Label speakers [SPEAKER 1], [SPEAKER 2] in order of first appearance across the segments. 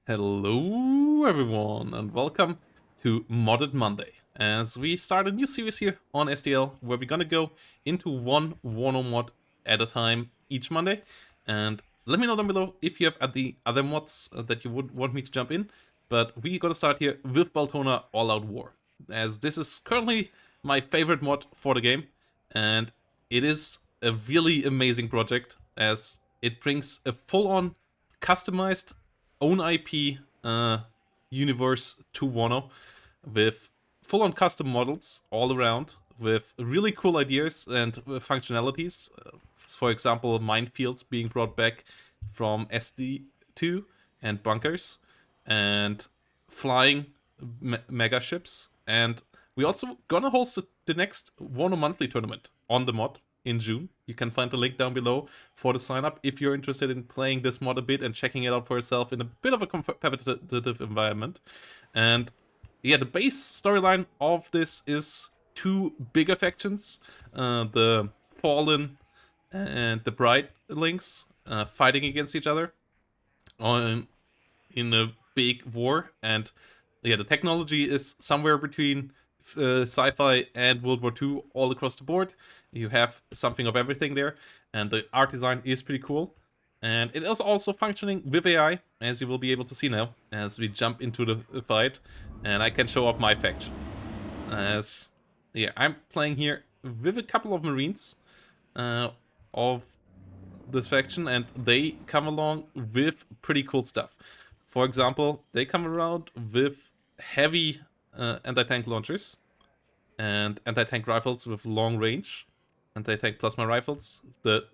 [SPEAKER 1] Hello everyone and welcome to Modded Monday, as we start a new series here on SDL where we're gonna go into one Warno mod at a time each Monday. And let me know down below if you have the other mods that you would want me to jump in, but we're gonna start here with Baltona All Out War, as this is currently my favorite mod for the game, and it is a really amazing project as it brings a full-on customized own IP universe to Wano with full-on custom models all around, with really cool ideas and functionalities. For example, minefields being brought back from SD2 and bunkers, and flying mega ships. And we also gonna host the next Wano monthly tournament on the mod in June. You can find the link down below for the sign up if you're interested in playing this mod a bit and checking it out for yourself in a bit of a competitive environment. And yeah, the base storyline of this is two bigger factions, the Fallen and the Bright Links, fighting against each other in a big war. And yeah, the technology is somewhere between sci-fi and World War II all across the board. You have something of everything there, and the art design is pretty cool. And it is also functioning with AI, as you will be able to see now, as we jump into the fight. And I can show off my faction. As, yeah, I'm playing here with a couple of Marines of this faction, and they come along with pretty cool stuff. For example, they come around with heavy anti-tank launchers and anti-tank rifles with long range, anti-tank plasma rifles,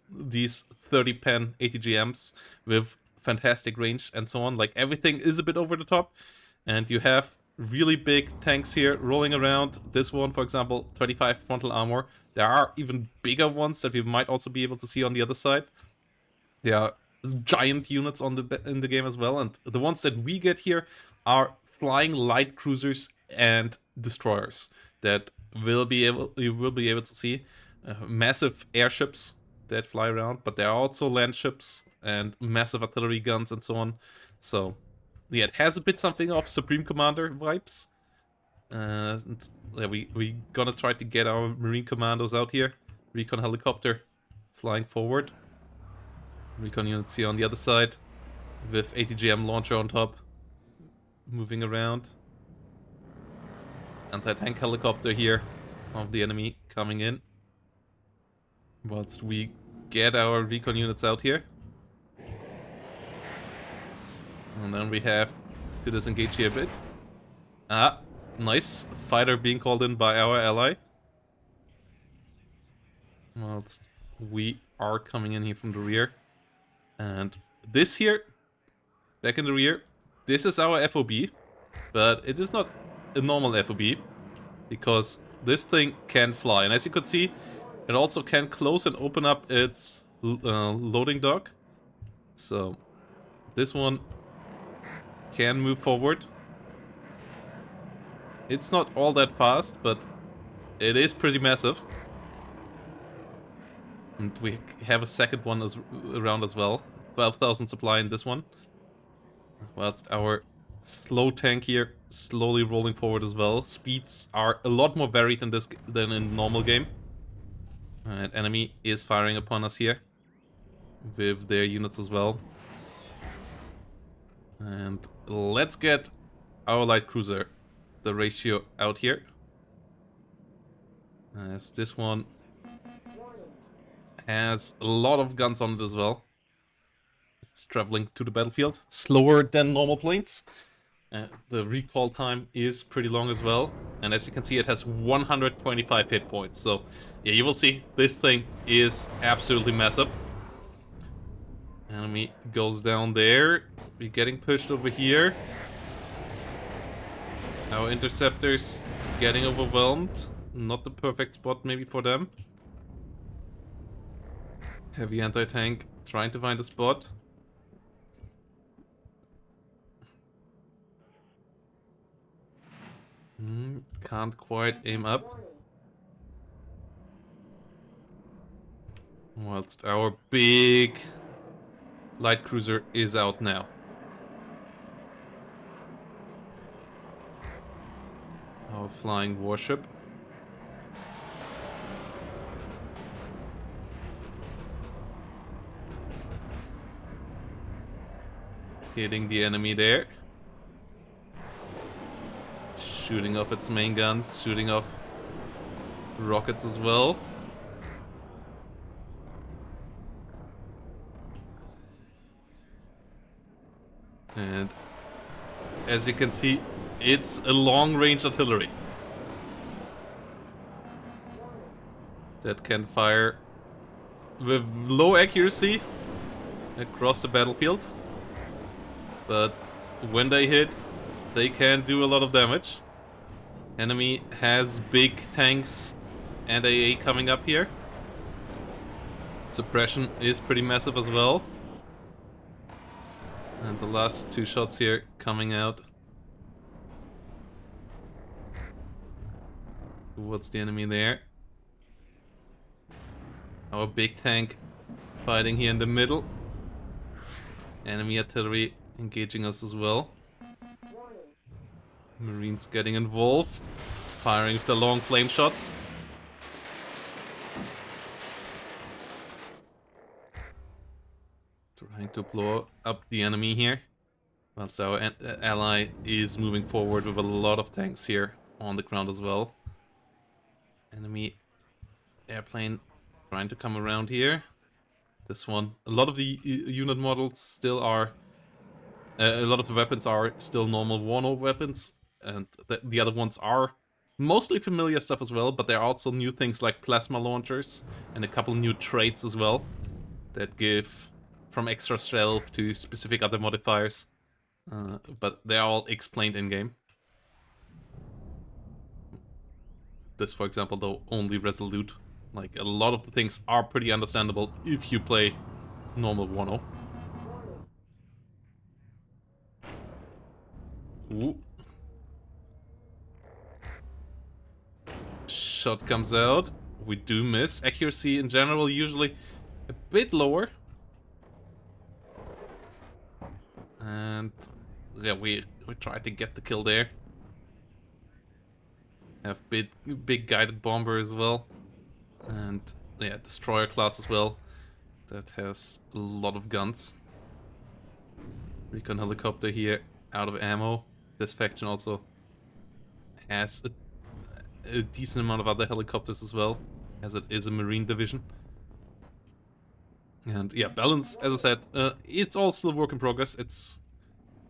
[SPEAKER 1] these 30 pen ATGMs with fantastic range and so on. Like, everything is a bit over the top, and you have really big tanks here rolling around. This one, for example, 25 frontal armor. There are even bigger ones that we might also be able to see on the other side. There are giant units in the game as well, and the ones that we get here are flying light cruisers and destroyers that you will be able to see. Massive airships that fly around, but there are also land ships and massive artillery guns and so on. So yeah, it has a bit something of Supreme Commander vibes. And yeah, we gonna try to get our Marine Commandos out here. Recon helicopter flying forward. Recon units here on the other side with ATGM launcher on top, moving around. Anti-tank helicopter here of the enemy coming in, whilst we get our recon units out here. And then we have to disengage here a bit. Ah, nice. Fighter being called in by our ally. Whilst we are coming in here from the rear. And this here, back in the rear, this is our FOB, but it is not a normal FOB, because this thing can fly. And as you could see, it also can close and open up its loading dock. So this one can move forward. It's not all that fast, but it is pretty massive. And we have a second one around as well. 12,000 supply in this one. Whilst our slow tank here slowly rolling forward as well. Speeds are a lot more varied in this than in normal game. And enemy is firing upon us here with their units as well. And let's get our light cruiser, the ratio, out here. As this one has a lot of guns on it as well. It's traveling to the battlefield slower than normal planes. The recall time is pretty long as well. And as you can see, it has 125 hit points. So yeah, you will see this thing is absolutely massive. Enemy goes down there. We're getting pushed over here. Our interceptors getting overwhelmed. Not the perfect spot maybe for them. Heavy anti-tank trying to find a spot. Can't quite aim up. Whilst our big light cruiser is out now. Our flying warship. Hitting the enemy there. Shooting off its main guns, shooting off rockets as well. And as you can see, it's a long-range artillery that can fire with low accuracy across the battlefield. But when they hit, they can do a lot of damage. Enemy has big tanks and AA coming up here. Suppression is pretty massive as well. And the last two shots here coming out towards the enemy there. Our big tank fighting here in the middle. Enemy artillery engaging us as well. Marines getting involved, firing with the long flame shots. Trying to blow up the enemy here. Whilst our ally is moving forward with a lot of tanks here on the ground as well. Enemy airplane trying to come around here. This one, a lot of the unit models still are, a lot of the weapons are still normal Warno weapons, and the other ones are mostly familiar stuff as well, but there are also new things like plasma launchers and a couple new traits as well that give from extra stealth to specific other modifiers, but they're all explained in-game. This, for example, though, only Resolute. Like, a lot of the things are pretty understandable if you play normal Wano. Ooh. Shot comes out. We do miss. Accuracy in general usually a bit lower. And yeah, we tried to get the kill there. Have big guided bomber as well. And yeah, destroyer class as well. That has a lot of guns. Recon helicopter here, out of ammo. This faction also has a decent amount of other helicopters as well, as it is a marine division. And yeah, balance, as I said, it's all still work in progress.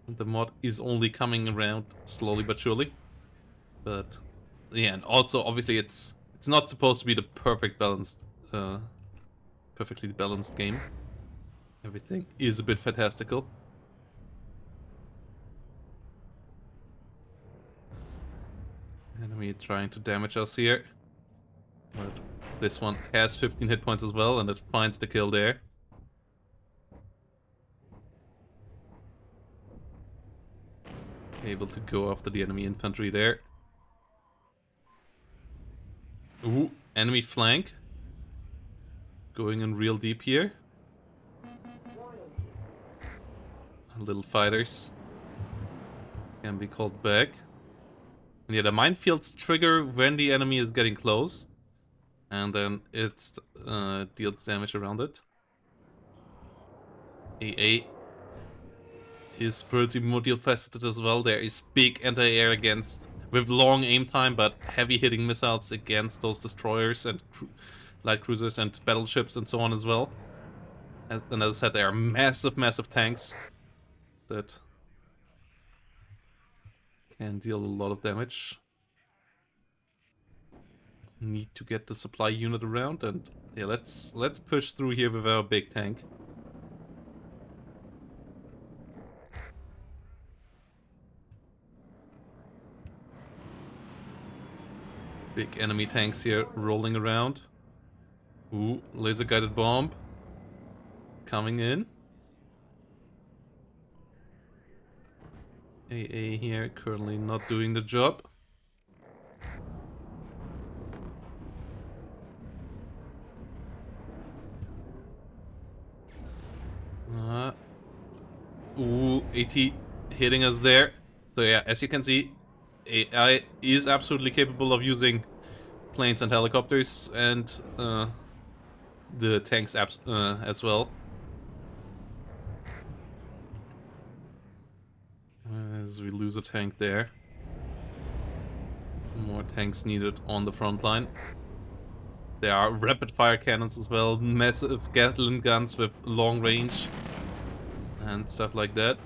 [SPEAKER 1] The mod is only coming around slowly but surely. But yeah, and also obviously it's not supposed to be the perfectly balanced game. Everything is a bit fantastical. Enemy trying to damage us here. But this one has 15 hit points as well, and it finds the kill there. Able to go after the enemy infantry there. Ooh, enemy flank. Going in real deep here. Little fighters can be called back. And yeah, the minefields trigger when the enemy is getting close. And then it deals damage around it. AA is pretty multifaceted as well. There is big anti-air against, with long aim time, but heavy hitting missiles against those destroyers and light cruisers and battleships and so on as well. And as I said, there are massive tanks that can deal a lot of damage. Need to get the supply unit around, and yeah, let's push through here with our big tank. Big enemy tanks here rolling around. Ooh, laser guided bomb coming in. AA here currently not doing the job. Ooh, AT hitting us there. So yeah, as you can see, AI is absolutely capable of using planes and helicopters and the tanks as well. As we lose a tank there. More tanks needed on the front line. There are rapid fire cannons as well, massive Gatling guns with long range and stuff like that.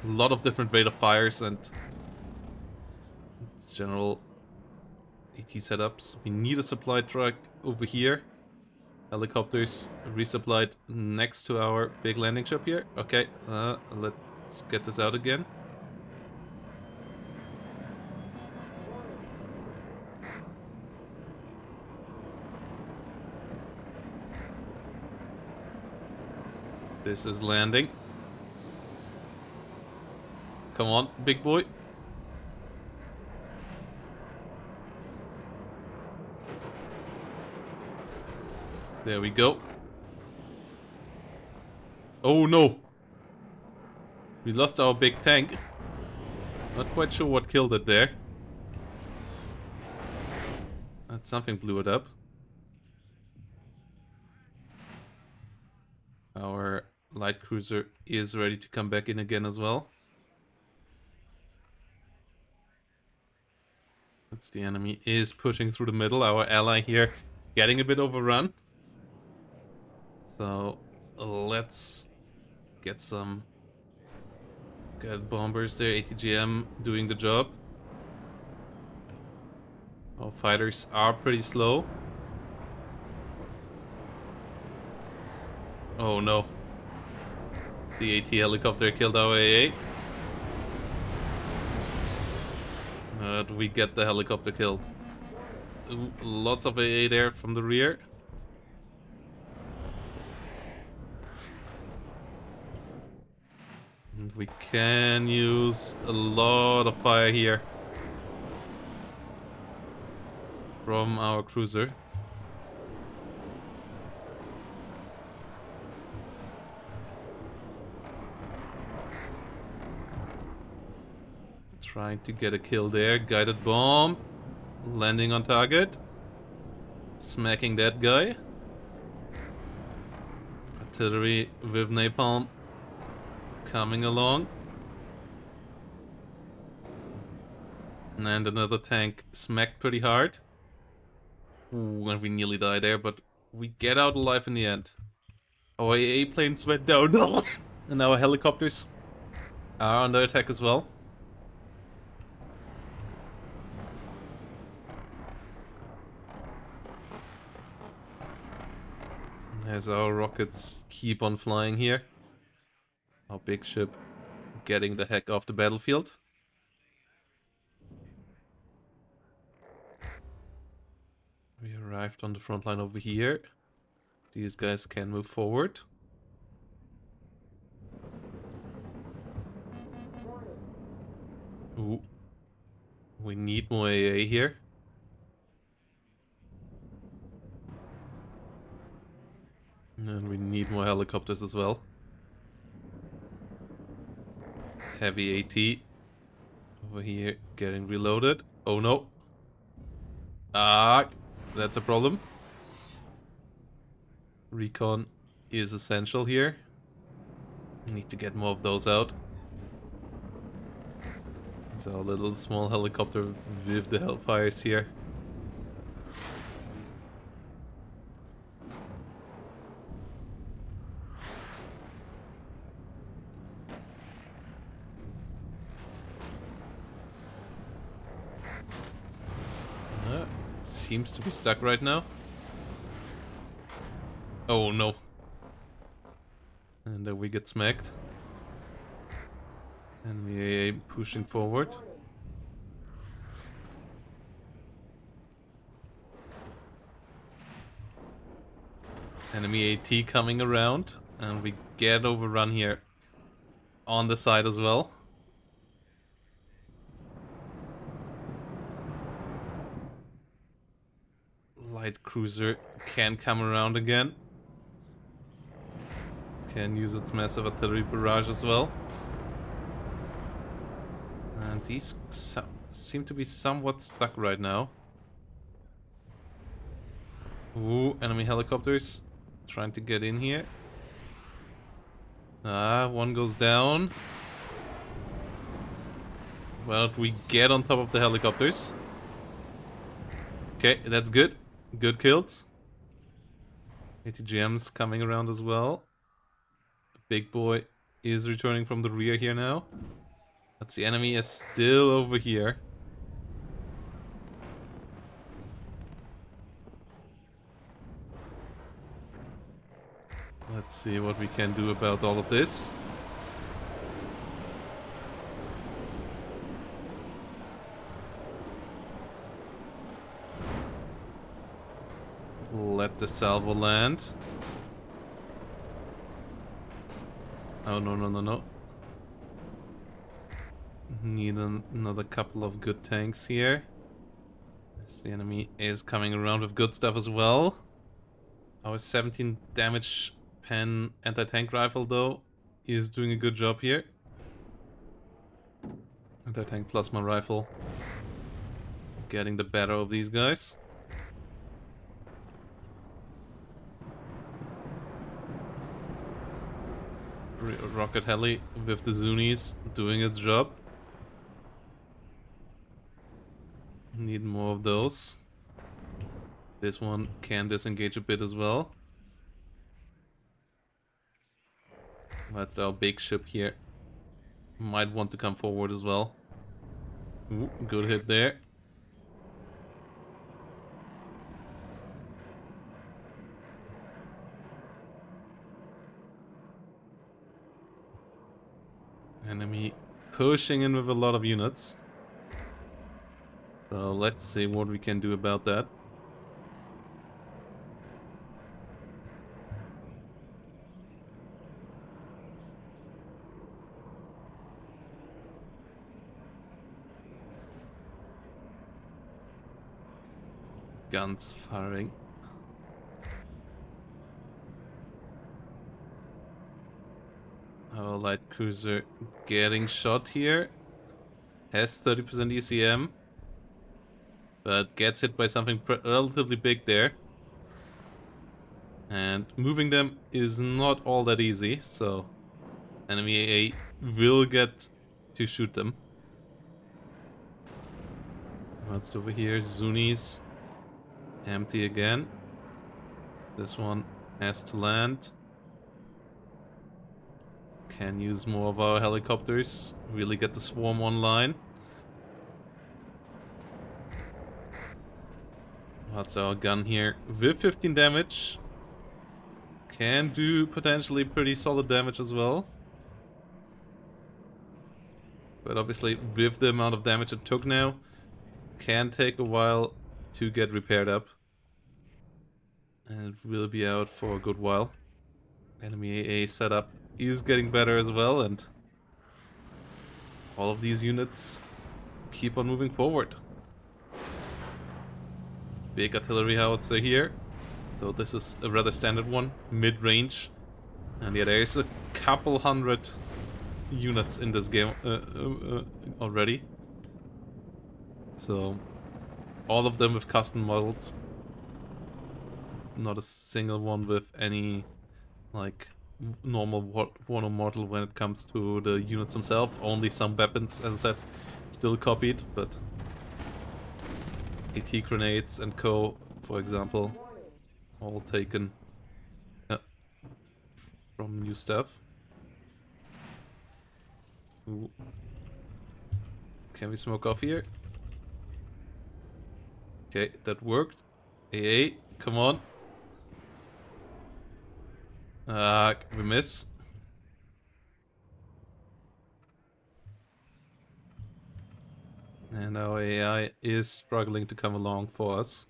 [SPEAKER 1] A lot of different rate of fires and general AT setups. We need a supply truck over here. Helicopters resupplied next to our big landing ship here. Okay, let's get this out again. This is landing. Come on, big boy. There we go. Oh no! We lost our big tank. Not quite sure what killed it there. But something blew it up. Our light cruiser is ready to come back in again as well. That's the enemy is pushing through the middle. Our ally here getting a bit overrun. So let's get some good bombers there. ATGM doing the job. Our fighters are pretty slow. Oh no. The AT helicopter killed our AA. But we get the helicopter killed. Ooh, lots of AA there from the rear. And we can use a lot of fire here from our cruiser. Trying to get a kill there. Guided bomb. Landing on target. Smacking that guy. Artillery with napalm coming along. And another tank smacked pretty hard. Ooh, and we nearly die there, but we get out alive in the end. Our AA planes went down. And our helicopters are under attack as well. As our rockets keep on flying here. Our big ship getting the heck off the battlefield. We arrived on the front line over here. These guys can move forward. Ooh. We need more AA here. And we need more helicopters as well. Heavy AT over here getting reloaded. Oh no. Ah, that's a problem. Recon is essential here. Need to get more of those out. So a little small helicopter with the Hellfires here. Seems to be stuck right now. Oh no. And then we get smacked. And we are pushing forward. Enemy AT coming around. And we get overrun here on the side as well. Light cruiser can come around again. Can use its massive artillery barrage as well. And these seem to be somewhat stuck right now. Ooh, enemy helicopters trying to get in here. Ah, one goes down. Well, we get on top of the helicopters. Okay, that's good. Good kills. ATGM's coming around as well. Big boy is returning from the rear here now. But the enemy is still over here. Let's see what we can do about all of this. Let the salvo land. Oh, no, no, no, no. Need another couple of good tanks here. The enemy is coming around with good stuff as well. Our 17 damage pen anti-tank rifle, though, is doing a good job here. Anti-tank plasma rifle. Getting the better of these guys. Rocket heli with the Zunies doing its job. Need more of those. This one can disengage a bit as well. That's our big ship here. Might want to come forward as well. Ooh, good hit there. Enemy pushing in with a lot of units. So let's see what we can do about that. Guns firing. Our light cruiser getting shot here. Has 30% ECM. But gets hit by something relatively big there. And moving them is not all that easy, so enemy AA will get to shoot them. What's over here? Zuni's empty again. This one has to land. Can use more of our helicopters. Really get the swarm online. What's our gun here? With 15 damage. Can do potentially pretty solid damage as well. But obviously with the amount of damage it took now, can take a while to get repaired up. And it will be out for a good while. Enemy AA setup is getting better as well, and all of these units keep on moving forward. Big artillery howitzer here, though this is a rather standard one, mid-range. And yeah, there's a couple hundred units in this game already. So, all of them with custom models. Not a single one with any, like, normal Warner model when it comes to the units themselves. Only some weapons, as I said, still copied, but AT grenades and co, for example, all taken from new stuff. Ooh. Can we smoke off here? Okay, that worked. AA, come on. We miss. And our AI is struggling to come along for us.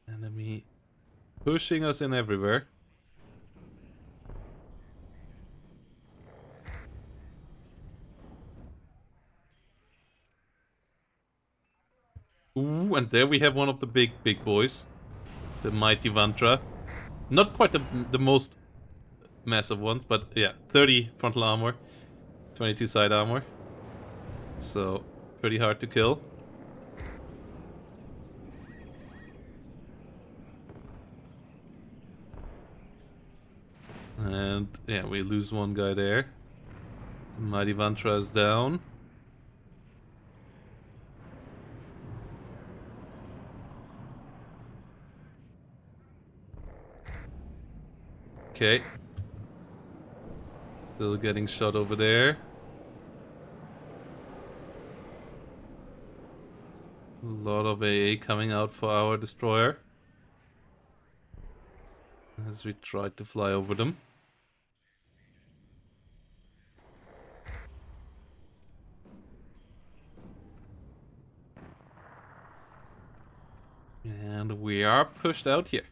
[SPEAKER 1] Enemy pushing us in everywhere. Ooh, and there we have one of the big boys. The mighty Vantra. Not quite the most massive ones, but yeah, 30 frontal armor, 22 side armor. So, pretty hard to kill. And yeah, we lose one guy there. The Mighty Vantra is down. Okay. Still getting shot over there. A lot of AA coming out for our destroyer. As we try to fly over them. And we are pushed out here.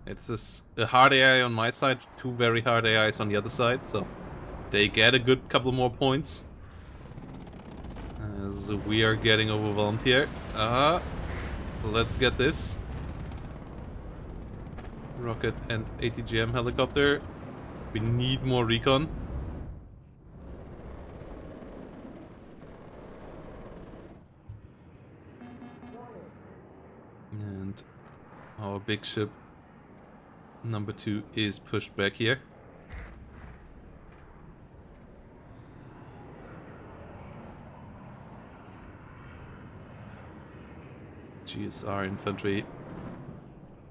[SPEAKER 1] It's a hard AI on my side, two very hard AIs on the other side, so they get a good couple more points. As we are getting overwhelmed here. Let's get this. Rocket and ATGM helicopter. We need more recon. And our big ship number 2 is pushed back here. GSR infantry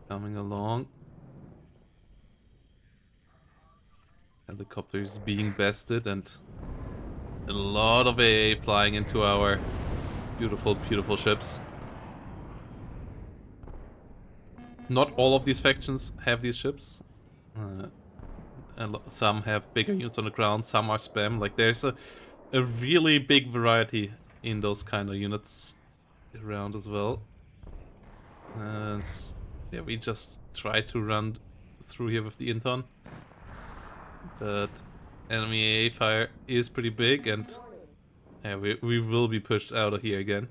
[SPEAKER 1] coming along. Helicopters being bested and a lot of AA flying into our beautiful, beautiful ships. Not all of these factions have these ships. And some have bigger units on the ground, some are spam. Like there's a really big variety in those kind of units around as well. And yeah, we just try to run through here with the Inton. But enemy AA fire is pretty big and yeah, we will be pushed out of here again.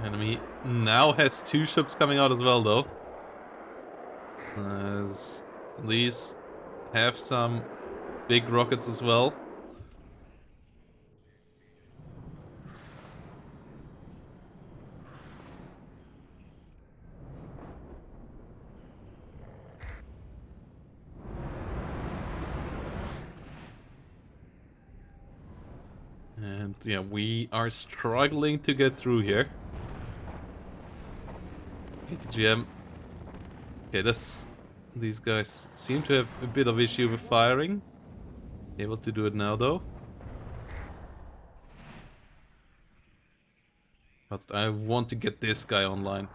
[SPEAKER 1] Enemy now has 2 ships coming out as well, though. As these have some big rockets as well. And yeah, we are struggling to get through here. ATGM. Okay, these guys seem to have a bit of issue with firing. Able to do it now though. But I want to get this guy online.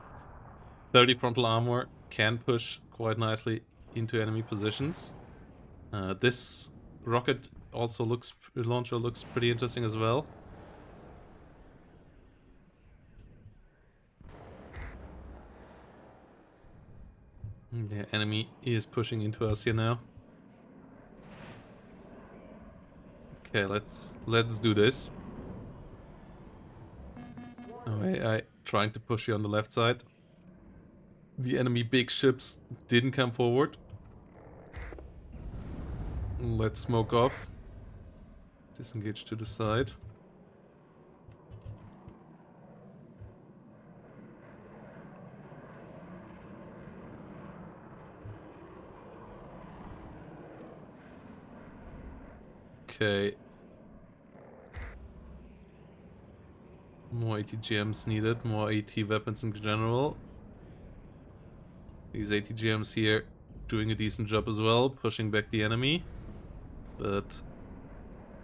[SPEAKER 1] 30 frontal armor can push quite nicely into enemy positions. This rocket also launcher looks pretty interesting as well. The enemy is pushing into us here now. Okay, let's do this. Oh, AI trying to push you on the left side. The enemy big ships didn't come forward. Let's smoke off. Disengage to the side. Okay. More ATGMs needed, more AT weapons in general. These ATGMs here doing a decent job as well, pushing back the enemy. But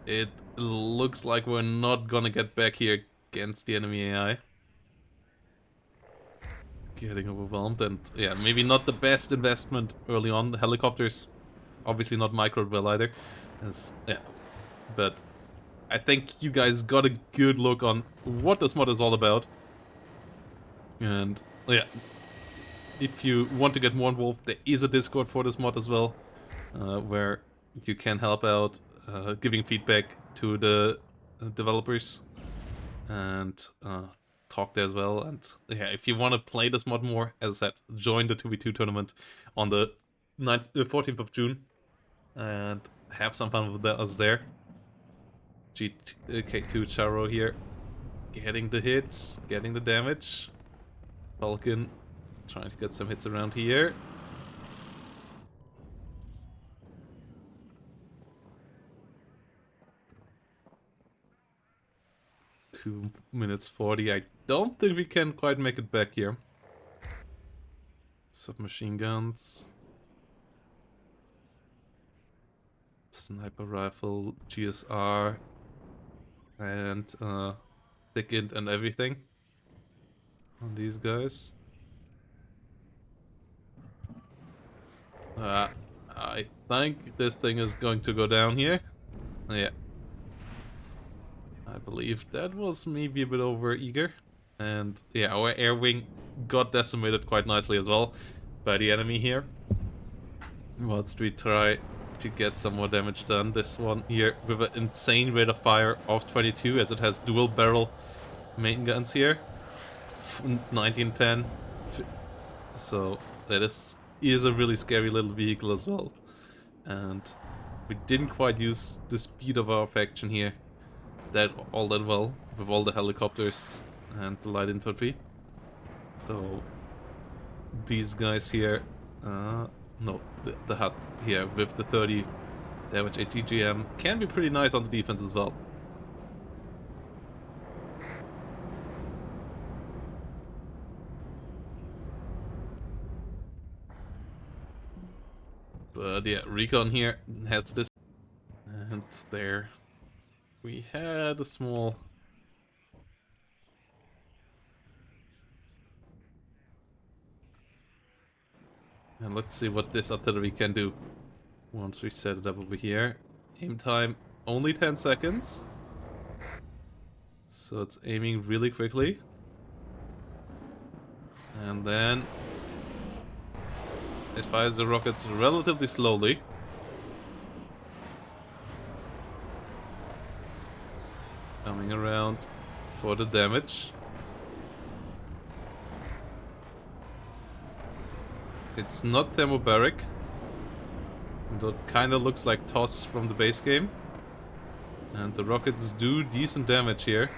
[SPEAKER 1] it looks like we're not gonna get back here against the enemy AI. Getting overwhelmed and yeah, maybe not the best investment early on. The helicopters, obviously not microed well either. Yeah, but I think you guys got a good look on what this mod is all about. And yeah, if you want to get more involved, there is a Discord for this mod as well, where you can help out, giving feedback, to the developers and talk there as well. And yeah, if you want to play this mod more, as I said, join the 2v2 tournament on the 14th of June and have some fun with us there. GK2 Charo here, getting the hits, getting the damage. Falcon trying to get some hits around here. Two minutes 40. I don't think we can quite make it back here. Submachine guns. Sniper rifle, GSR, and thickened and everything on these guys. I think this thing is going to go down here. Yeah. I believe that was maybe a bit over eager. And yeah, our air wing got decimated quite nicely as well by the enemy here. Whilst we try to get some more damage done. This one here with an insane rate of fire of 22, as it has dual barrel main guns here. 1910. So that is a really scary little vehicle as well. And we didn't quite use the speed of our faction here all that well with all the helicopters and the light infantry. So these guys here, no, the hut here with the 30 damage ATGM can be pretty nice on the defense as well. But yeah, Recon here has this, and there we had a small and let's see what this artillery can do once we set it up over here. Aim time only 10 seconds, so it's aiming really quickly, and then it fires the rockets relatively slowly. Coming around for the damage. It's not thermobaric. That kind of looks like TOS from the base game. And the rockets do decent damage here.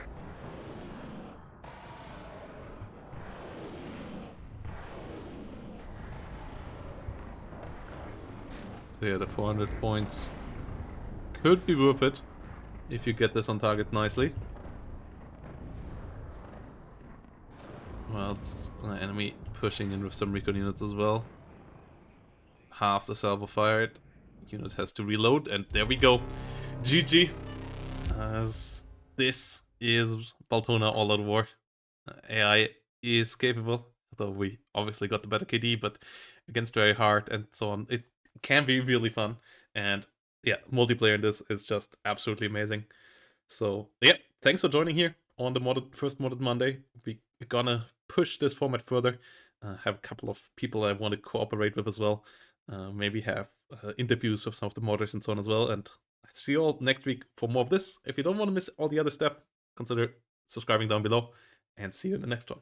[SPEAKER 1] So yeah, the 400 points could be worth it if you get this on target nicely. Well, it's an enemy pushing in with some recon units as well. Half the salvo fired. Unit has to reload, and there we go. GG. As this is Baltona All Out War. AI is capable, although we obviously got the better KD, but against very hard and so on, it can be really fun. And yeah, multiplayer in this is just absolutely amazing. So yeah, thanks for joining here on the first Modded Monday. We're gonna push this format further. Have a couple of people I want to cooperate with as well. Maybe have interviews with some of the modders and so on as well. And I see you all next week for more of this. If you don't want to miss all the other stuff, consider subscribing down below, and see you in the next one.